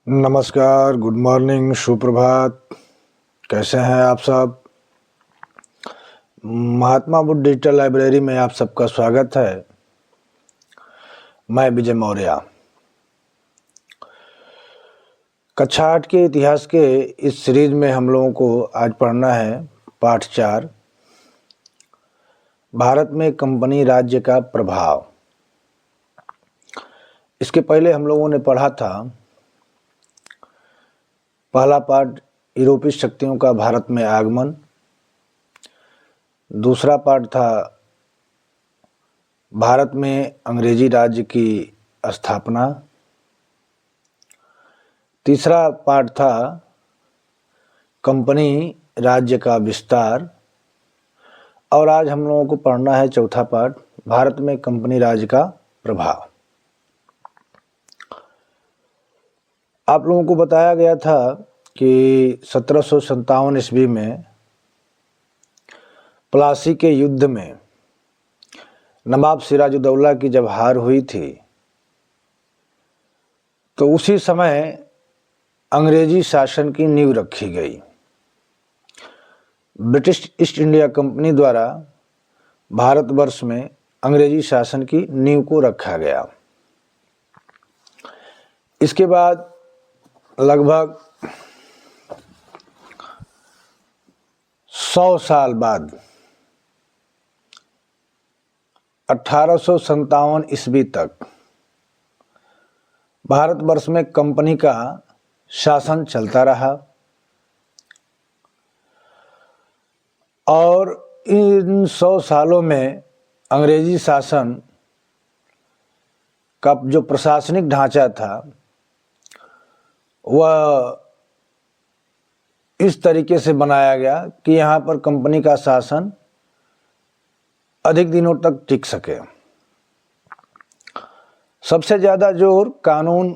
नमस्कार, good morning, सुप्रभात। कैसे हैं आप सब? महात्मा बुद्ध डिजिटल लाइब्रेरी में आप सबका स्वागत है। मैं विजय मौर्य। कक्षा 8 के इतिहास के इस सीरीज में हम लोगों को आज पढ़ना है पाठ 4, भारत में कंपनी राज्य का प्रभाव। इसके पहले हम लोगों ने पढ़ा था पहला पाठ यूरोपीय शक्तियों का भारत में आगमन, दूसरा पाठ था भारत में अंग्रेजी राज्य की स्थापना, तीसरा पाठ था कंपनी राज्य का विस्तार, और आज हम लोगों को पढ़ना है चौथा पाठ भारत में कंपनी राज्य का प्रभाव। आप लोगों को बताया गया था कि 1757 ईस्वी में प्लासी के युद्ध में नवाब सिराजुद्दौला की जब हार हुई थी तो उसी समय अंग्रेजी शासन की नींव रखी गई। ब्रिटिश ईस्ट इंडिया कंपनी द्वारा भारतवर्ष में अंग्रेजी शासन की नींव को रखा गया। इसके बाद लगभग 100 साल बाद 1857 ईस्वी तक भारतवर्ष में कंपनी का शासन चलता रहा और इन 100 सालों में अंग्रेजी शासन का जो प्रशासनिक ढांचा था वह इस तरीके से बनाया गया कि यहाँ पर कंपनी का शासन अधिक दिनों तक टिक सके। सबसे ज़्यादा जोर कानून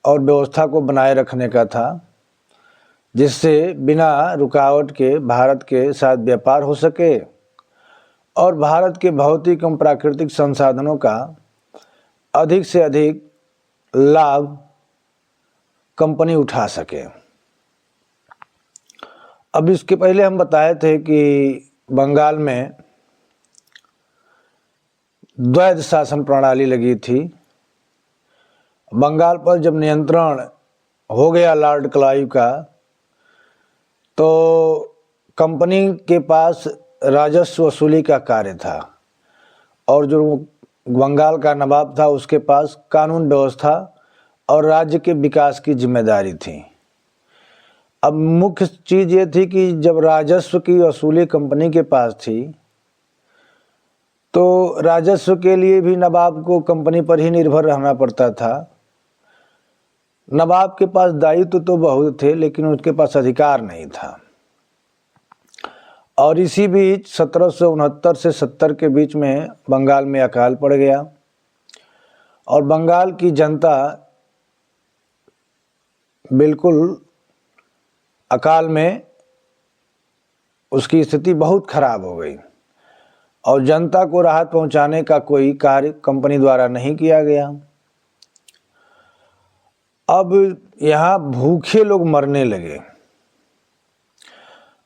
और व्यवस्था को बनाए रखने का था, जिससे बिना रुकावट के भारत के साथ व्यापार हो सके और भारत के भौतिक एवं प्राकृतिक संसाधनों का अधिक से अधिक लाभ कंपनी उठा सके। अब इसके पहले हम बताए थे कि बंगाल में द्वैध शासन प्रणाली लगी थी। बंगाल पर जब नियंत्रण हो गया लॉर्ड क्लाइव का, तो कंपनी के पास राजस्व वसूली का कार्य था और जो बंगाल का नवाब था उसके पास कानून व्यवस्था और राज्य के विकास की जिम्मेदारी थी। अब मुख्य चीज़ ये थी कि जब राजस्व की वसूली कंपनी के पास थी तो राजस्व के लिए भी नवाब को कंपनी पर ही निर्भर रहना पड़ता था। नवाब के पास दायित्व तो बहुत थे लेकिन उसके पास अधिकार नहीं था। और इसी बीच 1769 से 70 के बीच में बंगाल में अकाल पड़ गया और बंगाल की जनता बिल्कुल अकाल में उसकी स्थिति बहुत खराब हो गई और जनता को राहत पहुंचाने का कोई कार्य कंपनी द्वारा नहीं किया गया। अब यहाँ भूखे लोग मरने लगे।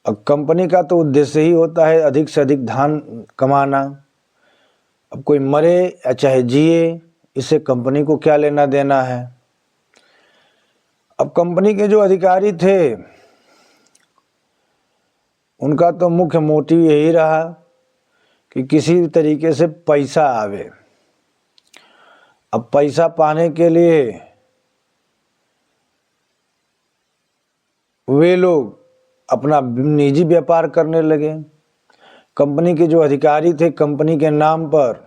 अब कंपनी का तो उद्देश्य ही होता है अधिक से अधिक धन कमाना। अब कोई मरे या चाहे जिए, इससे कंपनी को क्या लेना देना है। अब कंपनी के जो अधिकारी थे उनका तो मुख्य मोटिव यही रहा कि किसी भी तरीके से पैसा आवे। अब पैसा पाने के लिए वे लोग अपना निजी व्यापार करने लगे। कंपनी के जो अधिकारी थे कंपनी के नाम पर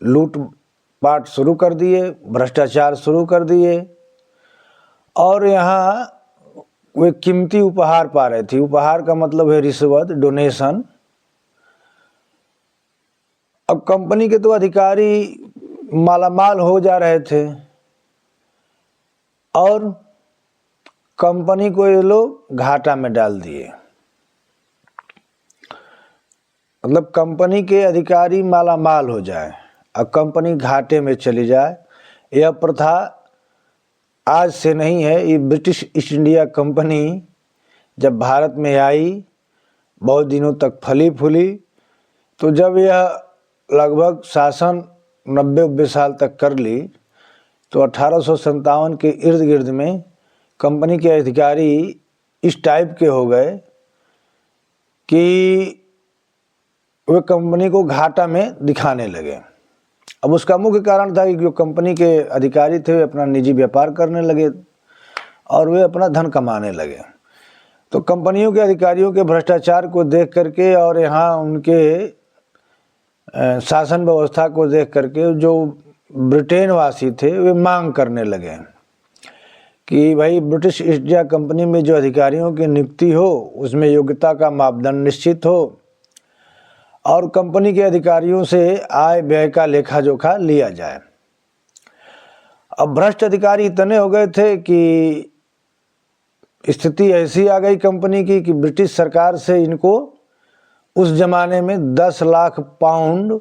लूटपाट शुरू कर दिए, भ्रष्टाचार शुरू कर दिए और यहाँ वे कीमती उपहार पा रहे थे। उपहार का मतलब है रिश्वत, डोनेशन। अब कंपनी के तो अधिकारी मालामाल हो जा रहे थे और कंपनी को ये लोग घाटा में डाल दिए। मतलब कंपनी के अधिकारी मालामाल हो जाए और कंपनी घाटे में चली जाए, यह प्रथा आज से नहीं है। ये ब्रिटिश ईस्ट इंडिया कंपनी जब भारत में आई, बहुत दिनों तक फली फूली, तो जब यह लगभग शासन 90 साल तक कर ली, तो 1857 के इर्द गिर्द में कंपनी के अधिकारी इस टाइप के हो गए कि वे कंपनी को घाटा में दिखाने लगे। अब उसका मुख्य कारण था कि जो कंपनी के अधिकारी थे वे अपना निजी व्यापार करने लगे और वे अपना धन कमाने लगे। तो कंपनियों के अधिकारियों के भ्रष्टाचार को देख करके और यहाँ उनके शासन व्यवस्था को देख करके जो ब्रिटेन वासी थे वे मांग करने लगे कि भाई ब्रिटिश ईस्ट इंडिया कंपनी में जो अधिकारियों की नियुक्ति हो उसमें योग्यता का मापदंड निश्चित हो और कंपनी के अधिकारियों से आय व्यय का लेखा जोखा लिया जाए। अब भ्रष्ट अधिकारी इतने हो गए थे कि स्थिति ऐसी आ गई कंपनी की कि ब्रिटिश सरकार से इनको उस जमाने में 10 लाख पाउंड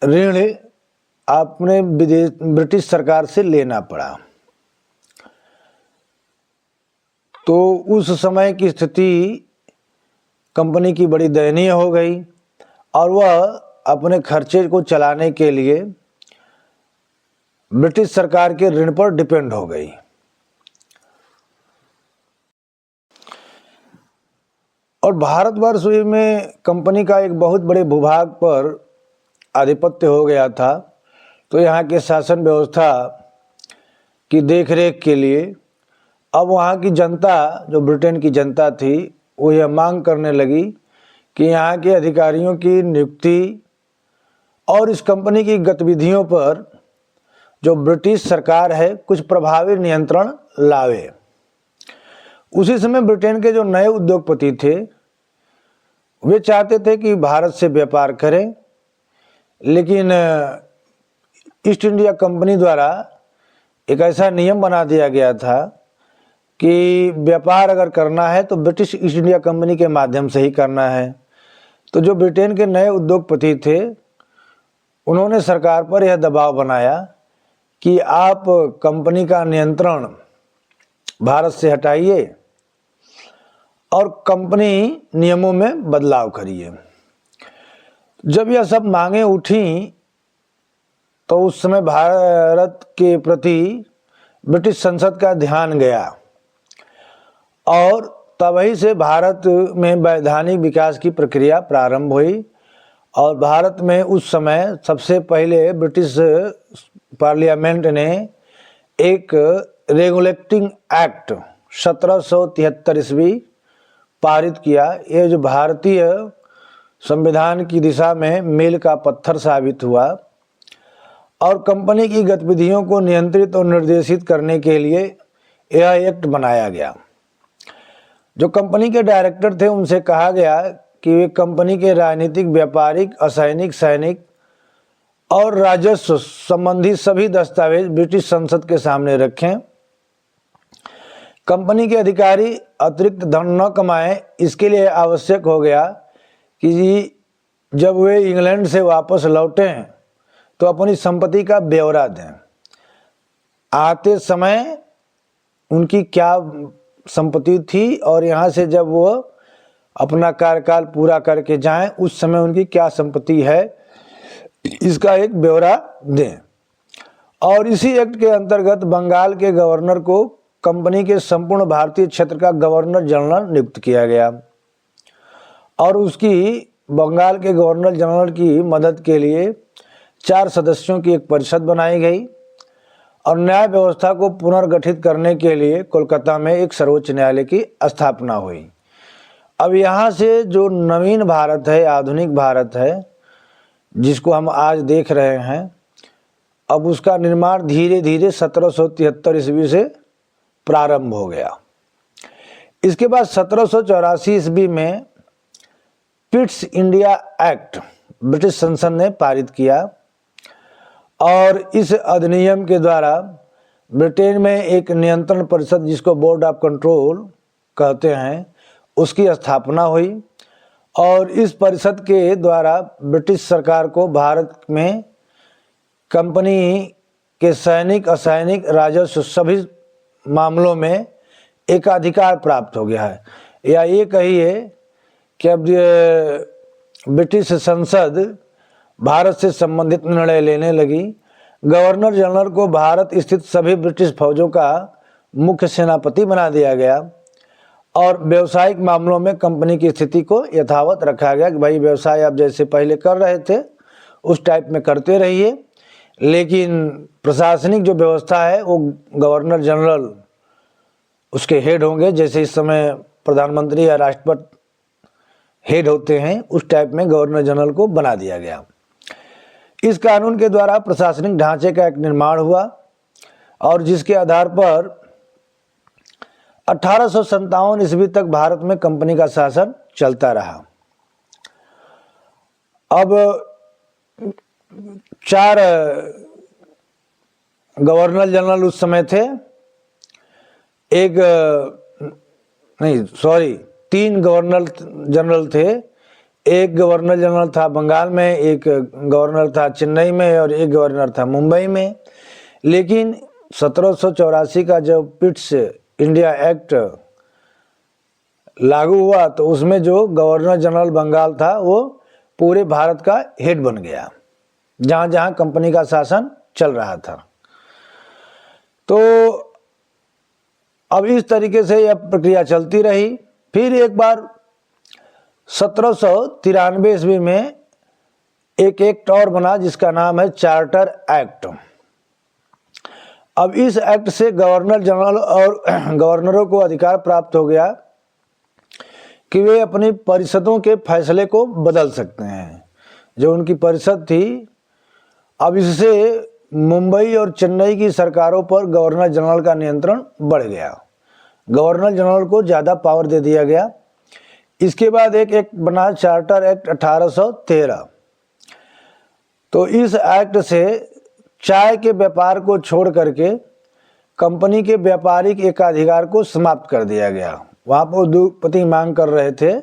ऋण अपने ब्रिटिश सरकार से लेना पड़ा। तो उस समय की स्थिति कंपनी की बड़ी दयनीय हो गई और वह अपने खर्चे को चलाने के लिए ब्रिटिश सरकार के ऋण पर डिपेंड हो गई। और भारतवर्ष में कंपनी का एक बहुत बड़े भूभाग पर आधिपत्य हो गया था। तो यहाँ के शासन व्यवस्था की देखरेख के लिए अब वहाँ की जनता, जो ब्रिटेन की जनता थी, वो यह मांग करने लगी कि यहाँ के अधिकारियों की नियुक्ति और इस कंपनी की गतिविधियों पर जो ब्रिटिश सरकार है कुछ प्रभावी नियंत्रण लावे। उसी समय ब्रिटेन के जो नए उद्योगपति थे वे चाहते थे कि भारत से व्यापार करें, लेकिन ईस्ट इंडिया कंपनी द्वारा एक ऐसा नियम बना दिया गया था कि व्यापार अगर करना है तो ब्रिटिश ईस्ट इंडिया कंपनी के माध्यम से ही करना है। तो जो ब्रिटेन के नए उद्योगपति थे उन्होंने सरकार पर यह दबाव बनाया कि आप कंपनी का नियंत्रण भारत से हटाइए और कंपनी नियमों में बदलाव करिए। जब यह सब मांगें उठी तो उस समय भारत के प्रति ब्रिटिश संसद का ध्यान गया और तभी से भारत में वैधानिक विकास की प्रक्रिया प्रारंभ हुई। और भारत में उस समय सबसे पहले ब्रिटिश पार्लियामेंट ने एक रेगुलेटिंग एक्ट 1773 ईस्वी पारित किया। ये जो भारतीय संविधान की दिशा में मील का पत्थर साबित हुआ और कंपनी की गतिविधियों को नियंत्रित और निर्देशित करने के लिए यह एक्ट बनाया गया। जो कंपनी के डायरेक्टर थे उनसे कहा गया कि वे कंपनी के राजनीतिक, व्यापारिक, असैनिक, सैनिक और राजस्व संबंधी सभी दस्तावेज ब्रिटिश संसद के सामने रखें। कंपनी के अधिकारी अतिरिक्त धन न कमाएं, इसके लिए आवश्यक हो गया कि जब वे इंग्लैंड से वापस लौटें तो अपनी संपत्ति का ब्यौरा दें। आते समय उनकी क्या संपत्ति थी और यहाँ से जब वो अपना कार्यकाल पूरा करके जाएं उस समय उनकी क्या संपत्ति है, इसका एक ब्यौरा दें। और इसी एक्ट के अंतर्गत बंगाल के गवर्नर को कंपनी के संपूर्ण भारतीय क्षेत्र का गवर्नर जनरल नियुक्त किया गया और उसकी बंगाल के गवर्नर जनरल की मदद के लिए 4 सदस्यों की एक परिषद बनाई गई और न्याय व्यवस्था को पुनर्गठित करने के लिए कोलकाता में एक सर्वोच्च न्यायालय की स्थापना हुई। अब यहाँ से जो नवीन भारत है, आधुनिक भारत है, जिसको हम आज देख रहे हैं, अब उसका निर्माण धीरे धीरे 1773 ईस्वी से प्रारंभ हो गया। इसके बाद 1784 ईस्वी में पिट्स इंडिया एक्ट ब्रिटिश संसद ने पारित किया और इस अधिनियम के द्वारा ब्रिटेन में एक नियंत्रण परिषद, जिसको बोर्ड ऑफ कंट्रोल कहते हैं, उसकी स्थापना हुई और इस परिषद के द्वारा ब्रिटिश सरकार को भारत में कंपनी के सैनिक असैनिक राजस्व सभी मामलों में एकाधिकार प्राप्त हो गया है। या ये कहिए कि अब ब्रिटिश संसद भारत से संबंधित निर्णय लेने लगी। गवर्नर जनरल को भारत स्थित सभी ब्रिटिश फौजों का मुख्य सेनापति बना दिया गया और व्यवसायिक मामलों में कंपनी की स्थिति को यथावत रखा गया कि भाई व्यवसाय आप जैसे पहले कर रहे थे उस टाइप में करते रहिए, लेकिन प्रशासनिक जो व्यवस्था है वो गवर्नर जनरल उसके हेड होंगे, जैसे इस समय प्रधानमंत्री या राष्ट्रपति हेड होते हैं उस टाइप में गवर्नर जनरल को बना दिया गया। इस कानून के द्वारा प्रशासनिक ढांचे का एक निर्माण हुआ और जिसके आधार पर 1857 ईस्वी तक भारत में कंपनी का शासन चलता रहा। अब 4 गवर्नर जनरल उस समय थे, 3 गवर्नर जनरल थे। एक गवर्नर जनरल था बंगाल में, एक गवर्नर था चेन्नई में और एक गवर्नर था मुंबई में। लेकिन 1784 का जब पिट्स इंडिया एक्ट लागू हुआ तो उसमें जो गवर्नर जनरल बंगाल था वो पूरे भारत का हेड बन गया, जहाँ जहाँ कंपनी का शासन चल रहा था। तो अब इस तरीके से यह प्रक्रिया चलती रही। फिर एक बार 1793 ईस्वी में एक एक्ट और बना जिसका नाम है चार्टर एक्ट। अब इस एक्ट से गवर्नर जनरल और गवर्नरों को अधिकार प्राप्त हो गया कि वे अपनी परिषदों के फैसले को बदल सकते हैं। जो उनकी परिषद थी, अब इससे मुंबई और चेन्नई की सरकारों पर गवर्नर जनरल का नियंत्रण बढ़ गया। गवर्नर जनरल को ज़्यादा पावर दे दिया गया। इसके बाद एक एक्ट बना चार्टर एक्ट 1813। तो इस एक्ट से चाय के व्यापार को छोड़ करके कंपनी के व्यापारिक एकाधिकार को समाप्त कर दिया गया। वहाँ पर उद्योगपति मांग कर रहे थे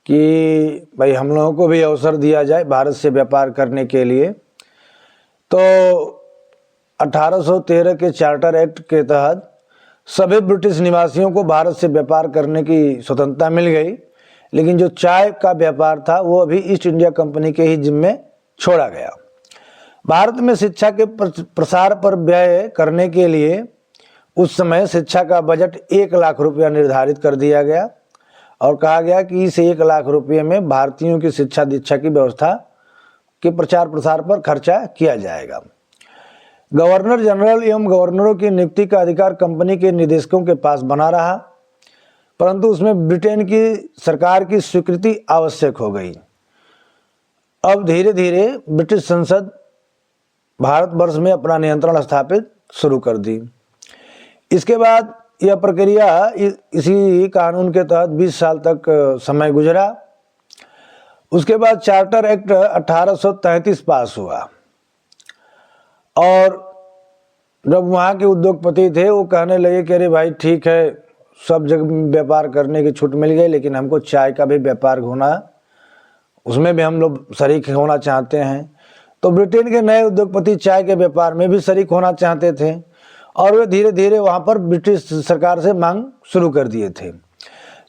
कि भाई हम लोगों को भी अवसर दिया जाए भारत से व्यापार करने के लिए। तो 1813 के चार्टर एक्ट के तहत सभी ब्रिटिश निवासियों को भारत से व्यापार करने की स्वतंत्रता मिल गई, लेकिन जो चाय का व्यापार था वो अभी ईस्ट इंडिया कंपनी के ही जिम्मे छोड़ा गया। भारत में शिक्षा के प्रसार पर व्यय करने के लिए उस समय शिक्षा का बजट 1 लाख रुपया निर्धारित कर दिया गया और कहा गया कि इस 1 लाख रुपये में भारतीयों की शिक्षा दीक्षा की व्यवस्था के प्रचार प्रसार पर खर्चा किया जाएगा। गवर्नर जनरल एवं गवर्नरों की नियुक्ति का अधिकार कंपनी के निदेशकों के पास बना रहा, परंतु उसमें ब्रिटेन की सरकार की स्वीकृति आवश्यक हो गई। अब धीरे धीरे ब्रिटिश संसद भारतवर्ष में अपना नियंत्रण स्थापित शुरू कर दी। इसके बाद यह प्रक्रिया इसी कानून के तहत 20 साल तक समय गुजरा। उसके बाद चार्टर एक्ट 1833 पास हुआ और जब वहाँ के उद्योगपति थे वो कहने लगे कि अरे भाई ठीक है, सब जगह व्यापार करने की छूट मिल गई, लेकिन हमको चाय का भी व्यापार होना, उसमें भी हम लोग शरीक होना चाहते हैं। तो ब्रिटेन के नए उद्योगपति चाय के व्यापार में भी शरीक होना चाहते थे और वे धीरे धीरे वहाँ पर ब्रिटिश सरकार से मांग शुरू कर दिए थे।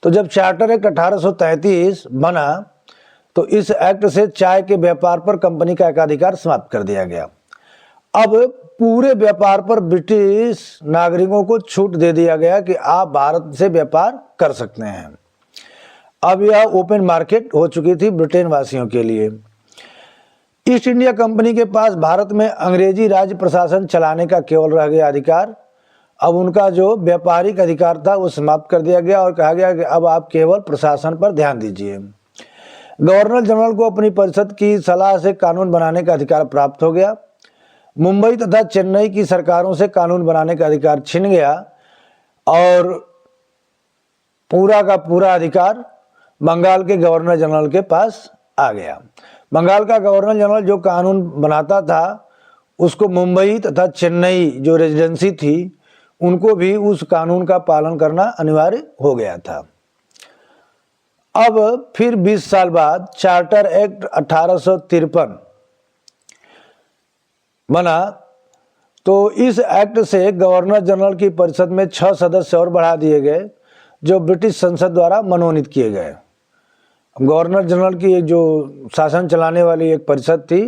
तो जब चार्टर एक्ट 1833 बना तो इस एक्ट से चाय के व्यापार पर कंपनी का एकाधिकार समाप्त कर दिया गया। अब पूरे व्यापार पर ब्रिटिश नागरिकों को छूट दे दिया गया कि आप भारत से व्यापार कर सकते हैं। अब यह ओपन मार्केट हो चुकी थी ब्रिटेन वासियों के लिए। ईस्ट इंडिया कंपनी के पास भारत में अंग्रेजी राज्य प्रशासन चलाने का केवल रह गया अधिकार। अब उनका जो व्यापारिक अधिकार था वो समाप्त कर दिया गया और कहा गया कि अब आप केवल प्रशासन पर ध्यान दीजिए। गवर्नर जनरल को अपनी परिषद की सलाह से कानून बनाने का अधिकार प्राप्त हो गया। मुंबई तथा चेन्नई की सरकारों से कानून बनाने का अधिकार छिन गया और पूरा का पूरा अधिकार बंगाल के गवर्नर जनरल के पास आ गया। बंगाल का गवर्नर जनरल जो कानून बनाता था उसको मुंबई तथा चेन्नई जो रेजिडेंसी थी उनको भी उस कानून का पालन करना अनिवार्य हो गया था। अब फिर 20 साल बाद चार्टर एक्ट 1853 बना तो इस एक्ट से गवर्नर जनरल की परिषद में 6 सदस्य और बढ़ा दिए गए, जो ब्रिटिश संसद द्वारा मनोनीत किए गए। गवर्नर जनरल की जो शासन चलाने वाली एक परिषद थी,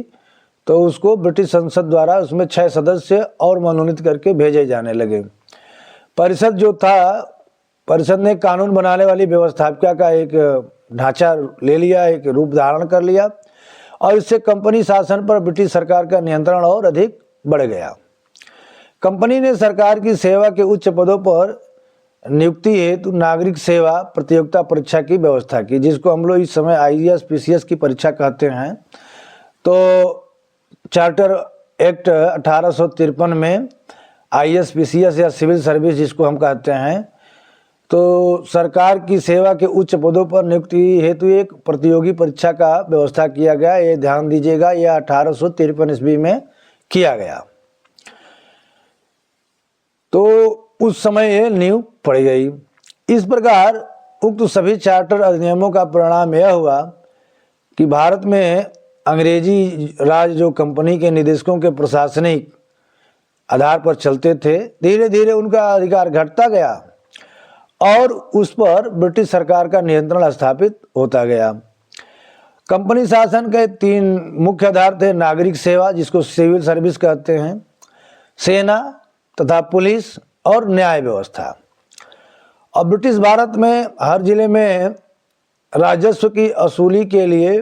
तो उसको ब्रिटिश संसद द्वारा उसमें 6 सदस्य और मनोनीत करके भेजे जाने लगे। परिषद जो था, परिषद ने कानून बनाने वाली व्यवस्थापिका का एक ढांचा ले लिया, एक रूप धारण कर लिया, और इससे कंपनी शासन पर ब्रिटिश सरकार का नियंत्रण और अधिक बढ़ गया। कंपनी ने सरकार की सेवा के उच्च पदों पर नियुक्ति हेतु नागरिक सेवा प्रतियोगिता परीक्षा की व्यवस्था की, जिसको हम लोग इस समय IAS PCS की परीक्षा कहते हैं। तो चार्टर एक्ट 1853 में IAS PCS या सिविल सर्विस जिसको हम कहते हैं, तो सरकार की सेवा के उच्च पदों पर नियुक्ति हेतु एक प्रतियोगी परीक्षा का व्यवस्था किया गया। ये ध्यान दीजिएगा, यह 1853 ईस्वी में किया गया। तो उस समय ये नींव पड़ गई। इस प्रकार उक्त सभी चार्टर अधिनियमों का परिणाम यह हुआ कि भारत में अंग्रेजी राज जो कंपनी के निदेशकों के प्रशासनिक आधार पर चलते थे, धीरे धीरे उनका अधिकार घटता गया और उस पर ब्रिटिश सरकार का नियंत्रण स्थापित होता गया। कंपनी शासन के 3 मुख्य आधार थे: नागरिक सेवा जिसको सिविल सर्विस कहते हैं, सेना तथा पुलिस, और न्याय व्यवस्था। और ब्रिटिश भारत में हर जिले में राजस्व की वसूली के लिए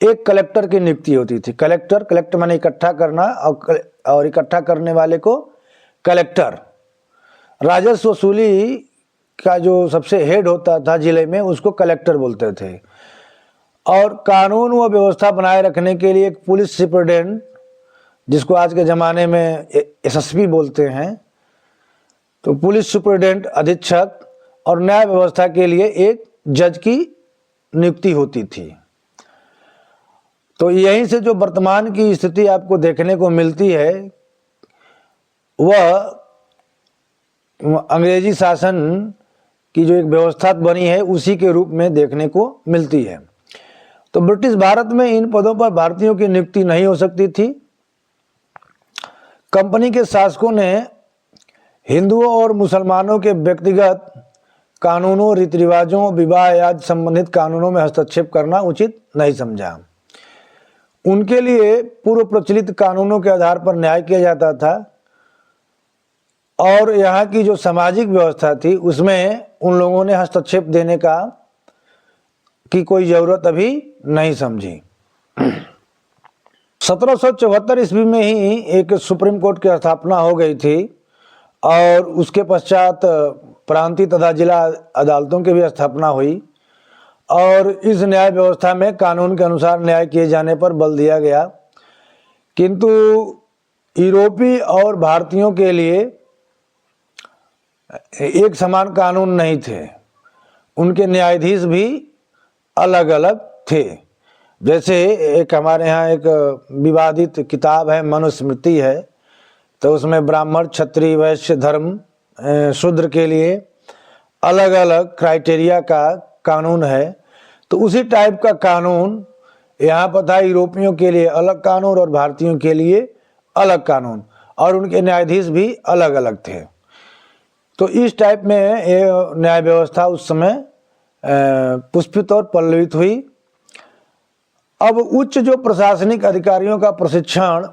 एक कलेक्टर की नियुक्ति होती थी। कलेक्टर माने इकट्ठा करना, और इकट्ठा करने वाले को कलेक्टर। राजस्व वसूली का जो सबसे हेड होता था जिले में, उसको कलेक्टर बोलते थे। और कानून व व्यवस्था बनाए रखने के लिए एक पुलिस सुपरिटेंडेंट, जिसको आज के ज़माने में SSP बोलते हैं, तो पुलिस सुपरिटेंडेंट, अधीक्षक, और न्याय व्यवस्था के लिए एक जज की नियुक्ति होती थी। तो यहीं से जो वर्तमान की स्थिति आपको देखने को मिलती है, वह अंग्रेजी शासन की जो एक व्यवस्था बनी है उसी के रूप में देखने को मिलती है। तो ब्रिटिश भारत में इन पदों पर भारतीयों की नियुक्ति नहीं हो सकती थी। कंपनी के शासकों ने हिंदुओं और मुसलमानों के व्यक्तिगत कानूनों, रीति रिवाजों, विवाह आदि संबंधित कानूनों में हस्तक्षेप करना उचित नहीं समझा। उनके लिए पूर्व प्रचलित कानूनों के आधार पर न्याय किया जाता था, और यहाँ की जो सामाजिक व्यवस्था थी उसमें उन लोगों ने हस्तक्षेप देने की कोई ज़रूरत अभी नहीं समझी। 1774 ईस्वी में ही एक सुप्रीम कोर्ट की स्थापना हो गई थी, और उसके पश्चात प्रांतीय तथा जिला अदालतों की भी स्थापना हुई, और इस न्याय व्यवस्था में कानून के अनुसार न्याय किए जाने पर बल दिया गया। किंतु यूरोपीय और भारतीयों के लिए एक समान कानून नहीं थे, उनके न्यायाधीश भी अलग अलग थे। जैसे एक हमारे यहाँ एक विवादित किताब है, मनुस्मृति है, तो उसमें ब्राह्मण, क्षत्रिय, वैश्य, धर्म, शूद्र के लिए अलग अलग क्राइटेरिया का कानून है। तो उसी टाइप का कानून यहाँ पर था, यूरोपियों के लिए अलग कानून और भारतीयों के लिए अलग कानून, और उनके न्यायाधीश भी अलग अलग थे। तो इस टाइप में ये न्याय व्यवस्था उस समय पुष्पित और पल्लवित हुई। अब उच्च जो प्रशासनिक अधिकारियों का प्रशिक्षण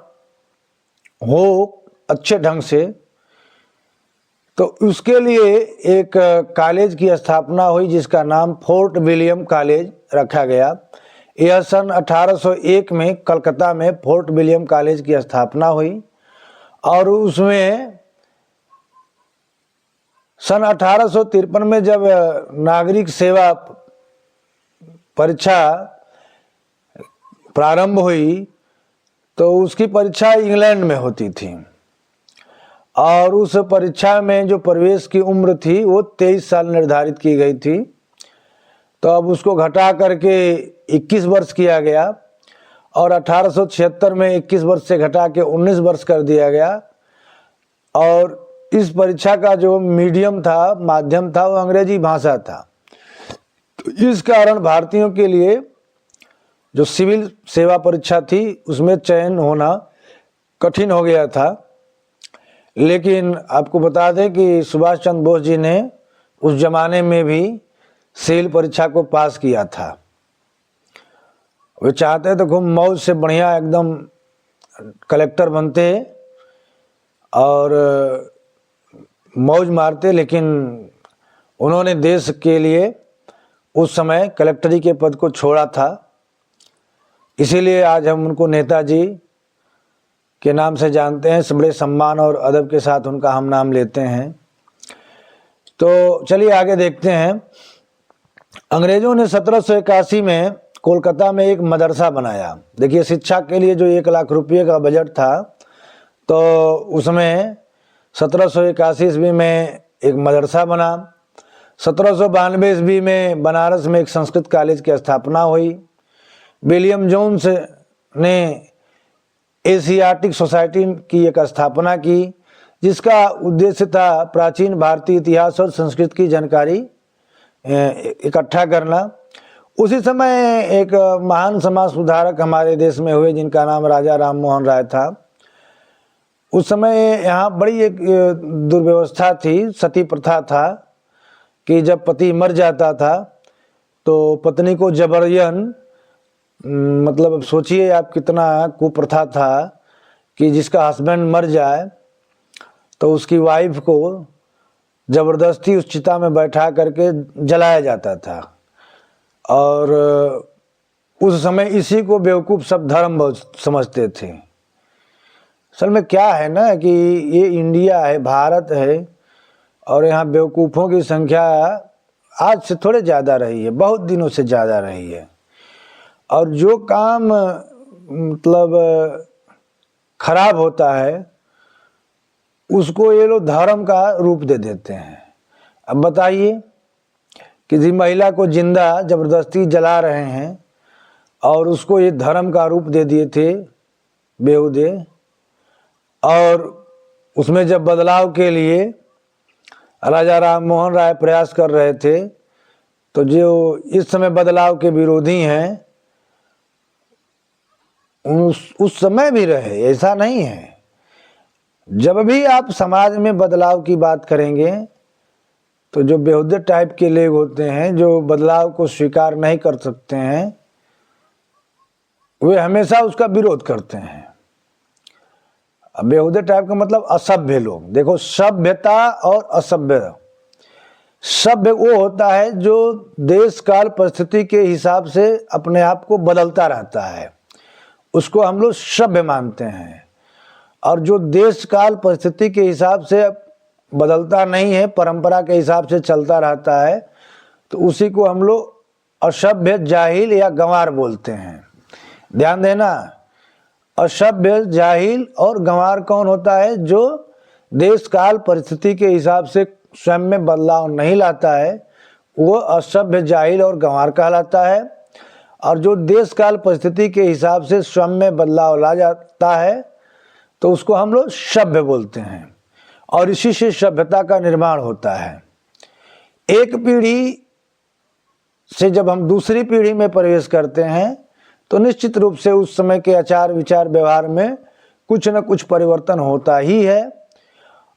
हो अच्छे ढंग से, तो उसके लिए एक कॉलेज की स्थापना हुई जिसका नाम फोर्ट विलियम कॉलेज रखा गया। यह सन 1801 में कलकत्ता में फोर्ट विलियम कॉलेज की स्थापना हुई, और उसमें सन 1853 में जब नागरिक सेवा परीक्षा प्रारंभ हुई, तो उसकी परीक्षा इंग्लैंड में होती थी, और उस परीक्षा में जो प्रवेश की उम्र थी वो 23 साल निर्धारित की गई थी। तो अब उसको घटा करके 21 वर्ष किया गया, और 1876 में 21 वर्ष से घटा के 19 वर्ष कर दिया गया। और इस परीक्षा का जो मीडियम था, माध्यम था, वो अंग्रेजी भाषा था। तो इस कारण भारतीयों के लिए जो सिविल सेवा परीक्षा थी उसमें चयन होना कठिन हो गया था। लेकिन आपको बता दें कि सुभाष चंद्र बोस जी ने उस जमाने में भी सिविल परीक्षा को पास किया था। वे चाहते तो खूब मौज से बढ़िया एकदम कलेक्टर बनते और मौज मारते, लेकिन उन्होंने देश के लिए उस समय कलेक्टरी के पद को छोड़ा था। इसीलिए आज हम उनको नेताजी के नाम से जानते हैं, बड़े सम्मान और अदब के साथ उनका हम नाम लेते हैं। तो चलिए आगे देखते हैं। अंग्रेजों ने 1781 में कोलकाता में एक मदरसा बनाया। देखिए, शिक्षा के लिए जो 1 लाख रुपये का बजट था, तो उसमें 1781 ईस्वी में एक मदरसा बना। 1792 ईस्वी में बनारस में एक संस्कृत कॉलेज की स्थापना हुई। विलियम जोन्स ने एशियाटिक सोसाइटी की एक स्थापना की, जिसका उद्देश्य था प्राचीन भारतीय इतिहास और संस्कृति की जानकारी इकट्ठा करना। उसी समय एक महान समाज सुधारक हमारे देश में हुए, जिनका नाम राजा राम मोहन राय था। उस समय यहाँ बड़ी एक दुर्व्यवस्था थी, सती प्रथा था कि जब पति मर जाता था तो पत्नी को जबरन, मतलब अब सोचिए आप कितना कुप्रथा था कि जिसका हस्बैंड मर जाए तो उसकी वाइफ को ज़बरदस्ती उस चिता में बैठा करके जलाया जाता था। और उस समय इसी को बेवकूफ़ सब धर्म समझते थे। असल में क्या है ना कि ये इंडिया है, भारत है, और यहाँ बेवकूफ़ों की संख्या आज से थोड़े ज़्यादा रही है, बहुत दिनों से ज़्यादा रही है। और जो काम मतलब खराब होता है उसको ये लोग धर्म का रूप दे देते हैं। अब बताइए, किसी महिला को जिंदा ज़बरदस्ती जला रहे हैं और उसको ये धर्म का रूप दे दिए थे बेहुदे। और उसमें जब बदलाव के लिए राजा राम मोहन राय प्रयास कर रहे थे, तो जो इस समय बदलाव के विरोधी हैं उस समय भी रहे, ऐसा नहीं है। जब भी आप समाज में बदलाव की बात करेंगे तो जो बेहुदे टाइप के लोग होते हैं, जो बदलाव को स्वीकार नहीं कर सकते हैं, वे हमेशा उसका विरोध करते हैं। अब बेहुदे टाइप का मतलब असभ्य लोग। देखो, सभ्यता और असभ्य, सभ्य वो होता है जो देश काल परिस्थिति के हिसाब से अपने आप को बदलता रहता है, उसको हम लोग सभ्य मानते हैं। और जो देश काल परिस्थिति के हिसाब से बदलता नहीं है, परंपरा के हिसाब से चलता रहता है, तो उसी को हम लोग असभ्य, जाहिल या गंवार बोलते हैं। ध्यान देना, असभ्य, जाहिल और गंवार कौन होता है? जो देश काल परिस्थिति के हिसाब से स्वयं में बदलाव नहीं लाता है, वो असभ्य, जाहिल और गंवार कहलाता है। और जो देश काल परिस्थिति के हिसाब से स्वयं में बदलाव ला जाता है तो उसको हम लोग सभ्य बोलते हैं। और इसी से सभ्यता का निर्माण होता है। एक पीढ़ी से जब हम दूसरी पीढ़ी में प्रवेश करते हैं तो निश्चित रूप से उस समय के आचार विचार व्यवहार में कुछ न कुछ परिवर्तन होता ही है।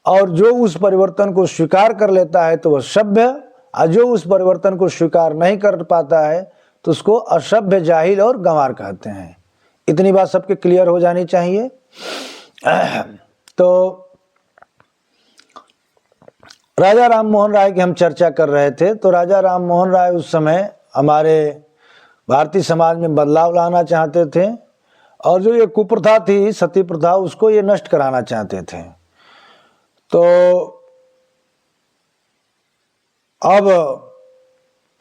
और जो उस परिवर्तन को स्वीकार कर लेता है तो वह सभ्य, और जो उस परिवर्तन को स्वीकार नहीं कर पाता है तो उसको असभ्य, जाहिल और गंवार कहते हैं। इतनी बात सबके क्लियर हो जानी चाहिए। तो राजा राम मोहन राय की हम चर्चा कर रहे थे। तो राजा राम मोहन राय उस समय हमारे भारतीय समाज में बदलाव लाना चाहते थे, और जो ये कुप्रथा थी, सती प्रथा, उसको ये नष्ट कराना चाहते थे। तो अब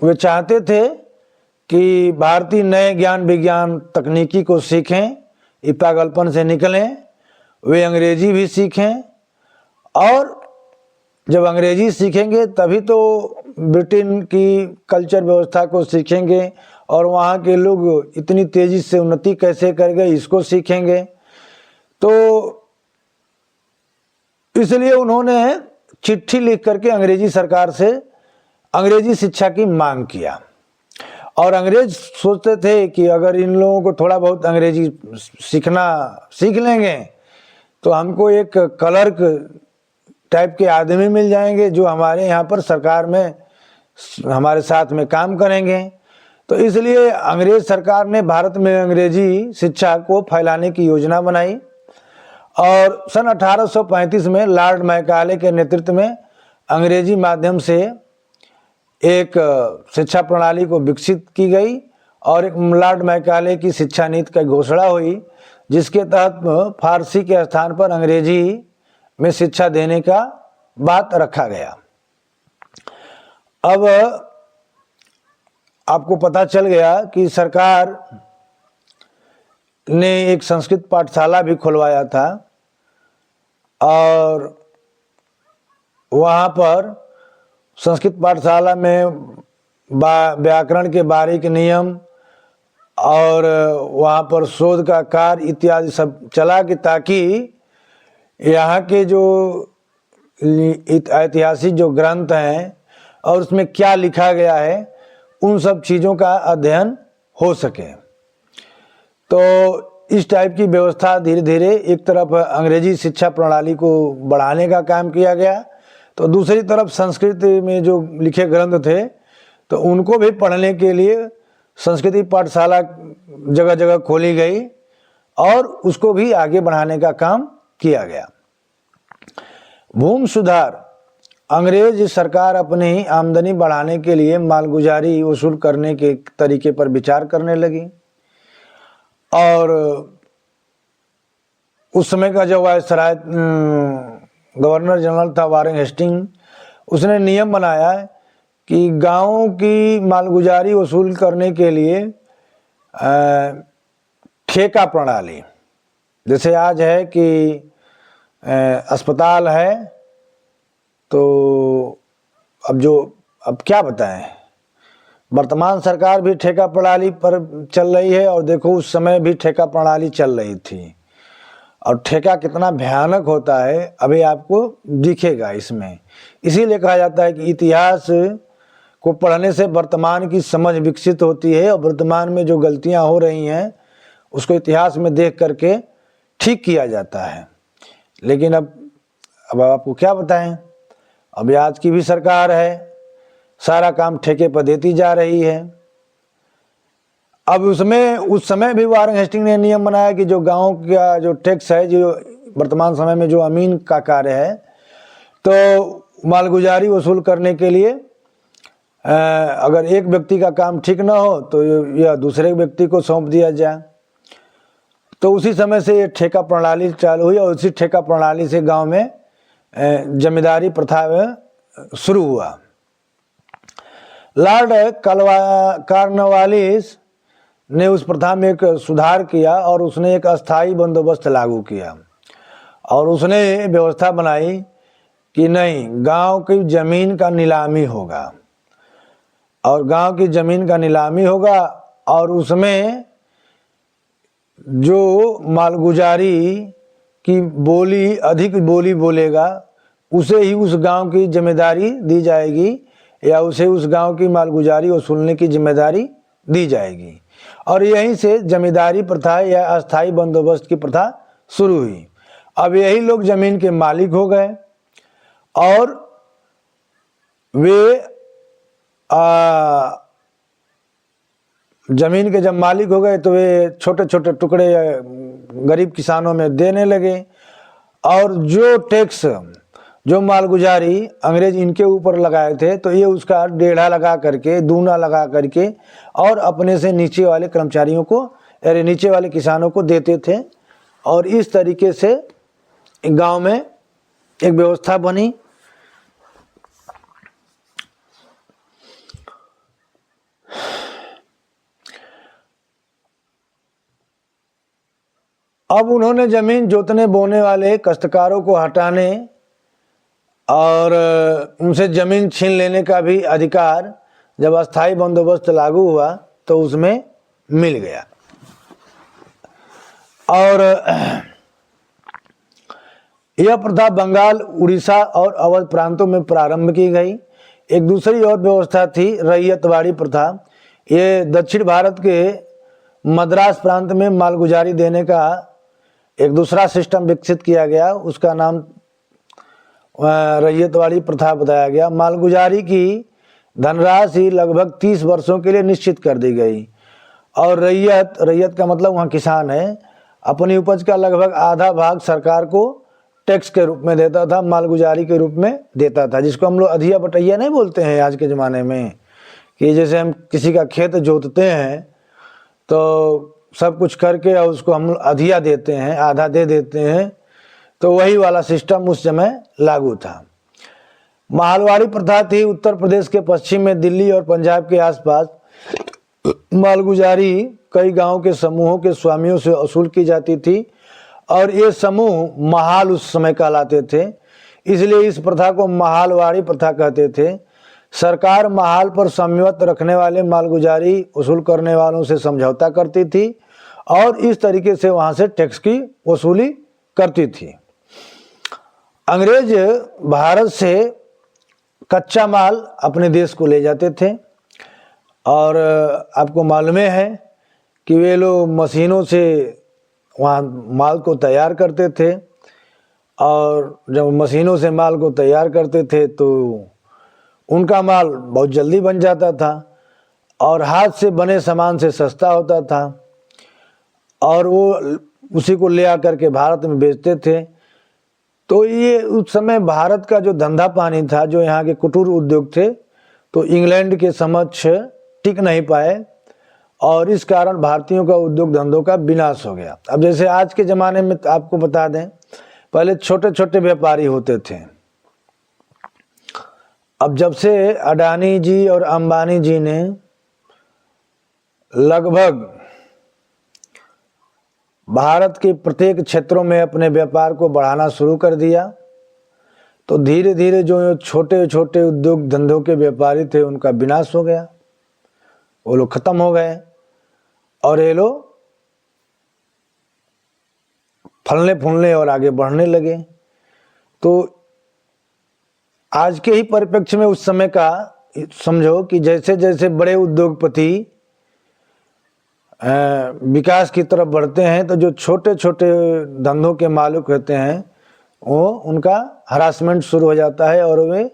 वे चाहते थे कि भारतीय नए ज्ञान विज्ञान तकनीकी को सीखें, इस पागलपन से निकलें, वे अंग्रेजी भी सीखें। और जब अंग्रेजी सीखेंगे तभी तो ब्रिटेन की कल्चर व्यवस्था को सीखेंगे, और वहाँ के लोग इतनी तेज़ी से उन्नति कैसे कर गए इसको सीखेंगे। तो इसलिए उन्होंने चिट्ठी लिख करके अंग्रेजी सरकार से अंग्रेजी शिक्षा की मांग किया। और अंग्रेज सोचते थे कि अगर इन लोगों को थोड़ा बहुत अंग्रेजी सीख लेंगे तो हमको एक क्लर्क टाइप के आदमी मिल जाएंगे जो हमारे यहाँ पर सरकार में हमारे साथ में काम करेंगे। तो इसलिए अंग्रेज सरकार ने भारत में अंग्रेजी शिक्षा को फैलाने की योजना बनाई और सन 1835 में लॉर्ड मैकाले के नेतृत्व में अंग्रेजी माध्यम से एक शिक्षा प्रणाली को विकसित की गई और एक लॉर्ड मैकाले की शिक्षा नीति की घोषणा हुई, जिसके तहत फारसी के स्थान पर अंग्रेजी में शिक्षा देने का बात रखा गया। अब आपको पता चल गया कि सरकार ने एक संस्कृत पाठशाला भी खुलवाया था और वहाँ पर संस्कृत पाठशाला में व्याकरण के बारीक नियम और वहाँ पर शोध का कार्य इत्यादि सब चला कि ताकि यहाँ के जो ऐतिहासिक जो ग्रंथ हैं और उसमें क्या लिखा गया है उन सब चीज़ों का अध्ययन हो सके। तो इस टाइप की व्यवस्था धीरे धीरे एक तरफ अंग्रेजी शिक्षा प्रणाली को बढ़ाने का काम किया गया, तो दूसरी तरफ संस्कृत में जो लिखे ग्रंथ थे तो उनको भी पढ़ने के लिए संस्कृति पाठशाला जगह जगह खोली गई और उसको भी आगे बढ़ाने का काम किया गया। भूमि सुधार। अंग्रेज सरकार अपनी आमदनी बढ़ाने के लिए मालगुजारी वसूल करने के तरीके पर विचार करने लगी और उस समय का जो वायसराय गवर्नर जनरल था वारेन हेस्टिंग, उसने नियम बनाया कि गांवों की मालगुजारी वसूल करने के लिए ठेका प्रणाली, जैसे आज है कि अस्पताल है तो अब क्या बताएं, वर्तमान सरकार भी ठेका प्रणाली पर चल रही है और देखो उस समय भी ठेका प्रणाली चल रही थी और ठेका कितना भयानक होता है अभी आपको दिखेगा इसमें। इसीलिए कहा जाता है कि इतिहास को पढ़ने से वर्तमान की समझ विकसित होती है और वर्तमान में जो गलतियां हो रही हैं उसको इतिहास में देख करके ठीक किया जाता है। लेकिन अब आपको क्या बताएं, अभी आज की भी सरकार है, सारा काम ठेके पर देती जा रही है। अब उस समय भी वारेन हेस्टिंग ने नियम बनाया कि जो गांव का जो टैक्स है, जो वर्तमान समय में जो अमीन का कार्य है, तो मालगुजारी वसूल करने के लिए अगर एक व्यक्ति का काम ठीक ना हो तो यह दूसरे व्यक्ति को सौंप दिया जाए। तो उसी समय से ये ठेका प्रणाली चालू हुई और उसी ठेका प्रणाली से गांव में जमींदारी प्रथा शुरू हुआ। लॉर्ड कॉर्नवालिस ने उस प्रथा में एक सुधार किया और उसने एक अस्थाई बंदोबस्त लागू किया और उसने व्यवस्था बनाई कि नहीं, गांव की ज़मीन का नीलामी होगा और गांव की ज़मीन का नीलामी होगा और उसमें जो मालगुजारी की बोली अधिक बोली बोलेगा उसे ही उस गांव की जिम्मेदारी दी जाएगी या उसे उस गांव की मालगुजारी वसूलने की जिम्मेदारी दी जाएगी। और यहीं से जमींदारी प्रथा या अस्थाई बंदोबस्त की प्रथा शुरू हुई। अब यही लोग ज़मीन के मालिक हो गए और वे ज़मीन के जब मालिक हो गए तो वे छोटे छोटे टुकड़े गरीब किसानों में देने लगे और जो टैक्स जो मालगुजारी अंग्रेज इनके ऊपर लगाए थे तो ये उसका डेढ़ा लगा करके, दूना लगा करके और अपने से नीचे वाले कर्मचारियों को, अरे नीचे वाले किसानों को देते थे और इस तरीके से गांव में एक व्यवस्था बनी। अब उन्होंने ज़मीन जोतने बोने वाले काश्तकारों को हटाने और उनसे ज़मीन छीन लेने का भी अधिकार जब अस्थाई बंदोबस्त लागू हुआ तो उसमें मिल गया। और यह प्रथा बंगाल, उड़ीसा और अवध प्रांतों में प्रारंभ की गई। एक दूसरी और व्यवस्था थी रैयतवाड़ी प्रथा। ये दक्षिण भारत के मद्रास प्रांत में मालगुजारी देने का एक दूसरा सिस्टम विकसित किया गया, उसका नाम रैयतवाड़ी प्रथा बताया गया। मालगुजारी की धनराशि लगभग 30 वर्षों के लिए निश्चित कर दी गई और रैयत का मतलब वहाँ किसान है, अपनी उपज का लगभग आधा भाग सरकार को टैक्स के रूप में देता था, मालगुजारी के रूप में देता था, जिसको हम लोग अधिया बटैया नहीं बोलते हैं आज के ज़माने में, कि जैसे हम किसी का खेत जोतते हैं तो सब कुछ करके और उसको हम अधिया देते हैं, आधा दे देते हैं, तो वही वाला सिस्टम उस समय लागू था। मालवाड़ी प्रथा थी। उत्तर प्रदेश के पश्चिम में दिल्ली और पंजाब के आसपास मालगुजारी कई गांवों के समूहों के स्वामियों से वसूल की जाती थी और ये समूह महाल उस समय कहलाते थे, इसलिए इस प्रथा को मालवाड़ी प्रथा कहते थे। सरकार महाल पर समवत रखने वाले मालगुजारी वसूल करने वालों से समझौता करती थी और इस तरीके से वहाँ से टैक्स की वसूली करती थी। अंग्रेज भारत से कच्चा माल अपने देश को ले जाते थे और आपको मालूम है कि वे लोग मशीनों से वहाँ माल को तैयार करते थे और जब मशीनों से माल को तैयार करते थे तो उनका माल बहुत जल्दी बन जाता था और हाथ से बने सामान से सस्ता होता था और वो उसी को ले आकर के भारत में बेचते थे। तो ये उस समय भारत का जो धंधा पानी था, जो यहाँ के कुटीर उद्योग थे, तो इंग्लैंड के समक्ष टिक नहीं पाए और इस कारण भारतीयों का उद्योग धंधों का विनाश हो गया। अब जैसे आज के ज़माने में आपको बता दें, पहले छोटे छोटे व्यापारी होते थे, अब जब से अडानी जी और अंबानी जी ने लगभग भारत के प्रत्येक क्षेत्रों में अपने व्यापार को बढ़ाना शुरू कर दिया, तो धीरे धीरे जो छोटे छोटे उद्योग धंधों के व्यापारी थे उनका विनाश हो गया, वो लोग खत्म हो गए और ये लोग फलने फूलने और आगे बढ़ने लगे। तो आज के ही परिप्रेक्ष्य में उस समय का समझो कि जैसे जैसे बड़े उद्योगपति विकास की तरफ बढ़ते हैं तो जो छोटे छोटे धंधों के मालिक होते हैं वो उनका हरासमेंट शुरू हो जाता है और वे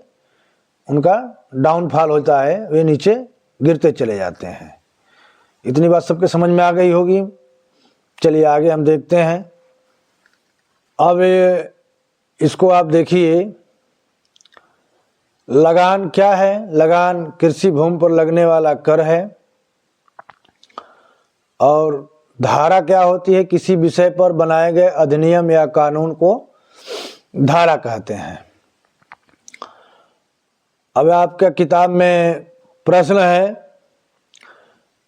उनका डाउनफॉल होता है, वे नीचे गिरते चले जाते हैं। इतनी बात सबके समझ में आ गई होगी। चलिए आगे हम देखते हैं। अब इसको आप देखिए, लगान क्या है? लगान कृषि भूमि पर लगने वाला कर है। और धारा क्या होती है? किसी विषय पर बनाए गए अधिनियम या कानून को धारा कहते हैं। अब आपका किताब में प्रश्न है,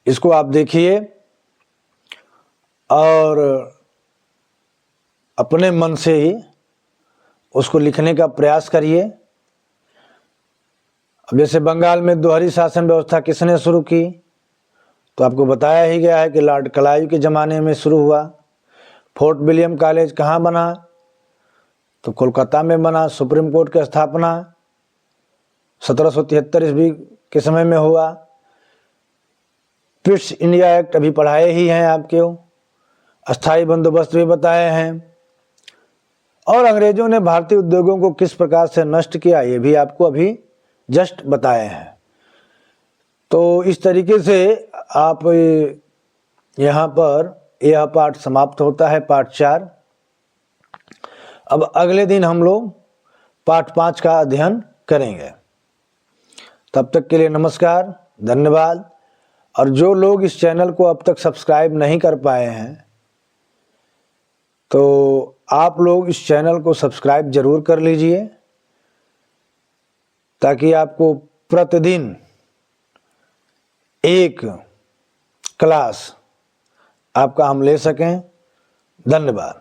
इसको आप देखिए और अपने मन से ही उसको लिखने का प्रयास करिए। अब जैसे बंगाल में दोहरी शासन व्यवस्था किसने शुरू की? तो आपको बताया ही गया है कि लॉर्ड क्लाइव के ज़माने में शुरू हुआ। फोर्ट विलियम कॉलेज कहाँ बना? तो कोलकाता में बना। सुप्रीम कोर्ट की स्थापना 1773 ईस्वी के समय में हुआ। पिट्स इंडिया एक्ट अभी पढ़ाए ही हैं आपके, अस्थाई बंदोबस्त भी बताए हैं, और अंग्रेजों ने भारतीय उद्योगों को किस प्रकार से नष्ट किया ये भी आपको अभी जस्ट बताए हैं। तो इस तरीके से आप यहाँ पर यह पाठ समाप्त होता है, पाठ 4। अब अगले दिन हम लोग पाठ 5 का अध्ययन करेंगे। तब तक के लिए नमस्कार, धन्यवाद। और जो लोग इस चैनल को अब तक सब्सक्राइब नहीं कर पाए हैं तो आप लोग इस चैनल को सब्सक्राइब जरूर कर लीजिए, ताकि आपको प्रतिदिन एक क्लास आपका हम ले सकें। धन्यवाद।